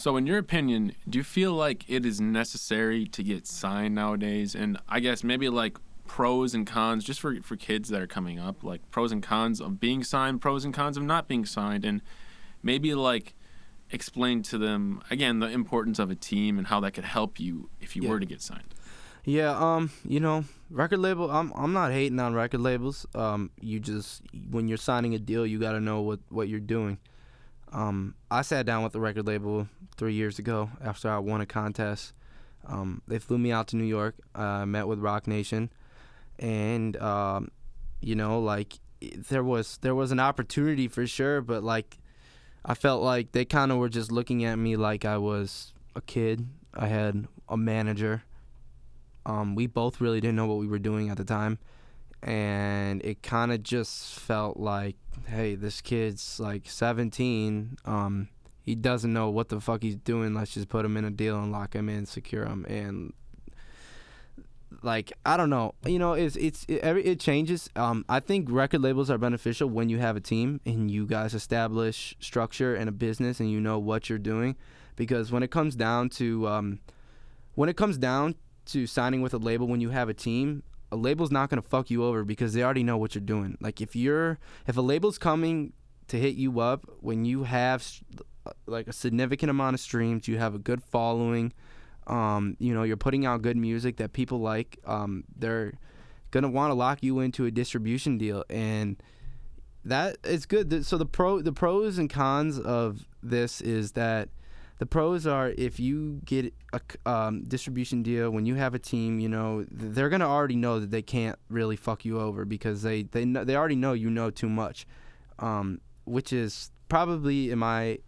So in your opinion, do you feel like it is necessary to get signed nowadays? And I guess maybe like pros and cons, just for kids that are coming up, like pros and cons of being signed, pros and cons of not being signed, and maybe like explain to them, again, the importance of a team and how that could help you if you were to get signed. Yeah, record label, I'm not hating on record labels. You just, when you're signing a deal, you got to know what you're doing. I sat down with the record label 3 years ago after I won a contest. They flew me out to New York. I met with Roc Nation, and like there was an opportunity for sure, but like I felt like they kind of were just looking at me like I was a kid. I had a manager. We both really didn't know what we were doing at the time, and it kind of just felt like, hey, this kid's like 17. He doesn't know what the fuck he's doing. Let's just put him in a deal and lock him in, secure him, and like I don't know. It changes. I think record labels are beneficial when you have a team and you guys establish structure and a business and you know what you're doing, because when it comes down to signing with a label, when you have a team, a label's not going to fuck you over because they already know what you're doing. Like if a label's coming to hit you up when you have like a significant amount of streams, you have a good following, you're putting out good music that people like, they're going to want to lock you into a distribution deal, and that is good. So the pros and cons of this is that the pros are, if you get a distribution deal, when you have a team, they're going to already know that they can't really fuck you over because they already know you know too much, which is probably, in my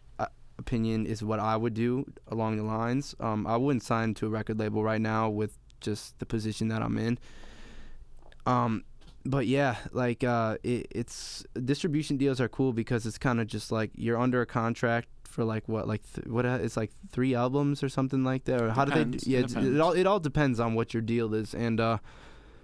opinion, is what I would do along the lines. I wouldn't sign to a record label right now with just the position that I'm in. But yeah, like it's distribution deals are cool because it's kind of just like you're under a contract for like it's like 3 albums or something like that, or how Depends. do they? Yeah, it all depends on what your deal is, and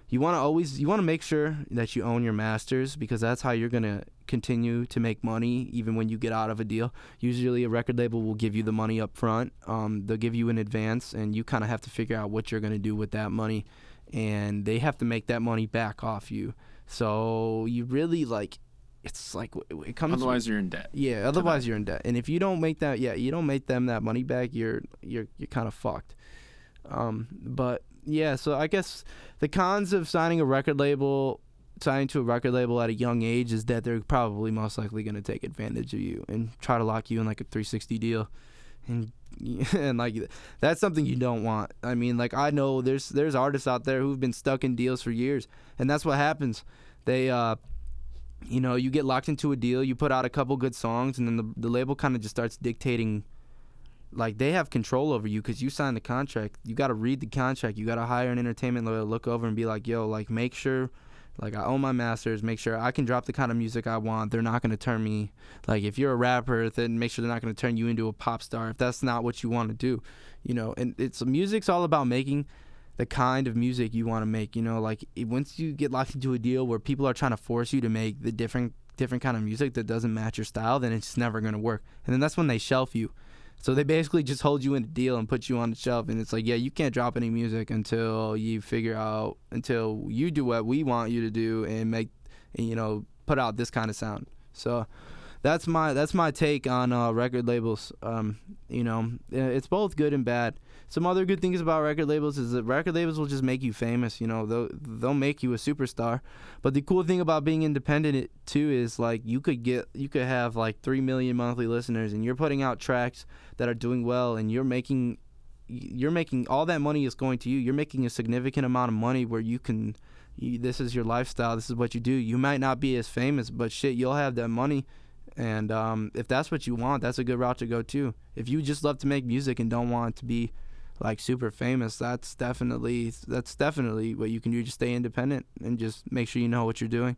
you want to make sure that you own your masters, because that's how you're gonna continue to make money even when you get out of a deal. Usually, a record label will give you the money up front. They'll give you in advance, and you kind of have to figure out what you're gonna do with that money, and they have to make that money back off you. So you really like. It's like it comes. Otherwise, you're in debt. Yeah, otherwise you're in debt, and if you don't make them that money back, you're kind of fucked. But yeah, so I guess the cons of signing to a record label at a young age is that they're probably most likely going to take advantage of you and try to lock you in like a 360 deal, and like that's something you don't want. I mean, like I know there's artists out there who've been stuck in deals for years, and that's what happens. They you get locked into a deal, you put out a couple good songs, and then the label kind of just starts dictating. Like, they have control over you because you signed the contract. You got to read the contract. You got to hire an entertainment lawyer to look over and be like, yo, like, make sure, like, I own my masters. Make sure I can drop the kind of music I want. They're not going to turn me, like, if you're a rapper, then make sure they're not going to turn you into a pop star if that's not what you want to do, And music's all about making the kind of music you want to make, like once you get locked into a deal where people are trying to force you to make the different kind of music that doesn't match your style, then it's never going to work. And then that's when they shelf you. So they basically just hold you in a deal and put you on the shelf, and it's like, yeah, you can't drop any music until you do what we want you to do and put out this kind of sound. So that's my take on record labels. It's both good and bad. Some other good things about record labels is that record labels will just make you famous. They'll make you a superstar. But the cool thing about being independent too is like you could have like 3 million monthly listeners, and you're putting out tracks that are doing well, and you're making all that money is going to you. You're making a significant amount of money where this is your lifestyle. This is what you do. You might not be as famous, but shit, you'll have that money. And if that's what you want, that's a good route to go too. If you just love to make music and don't want to be like super famous, that's definitely what you can do. Just stay independent and just make sure you know what you're doing.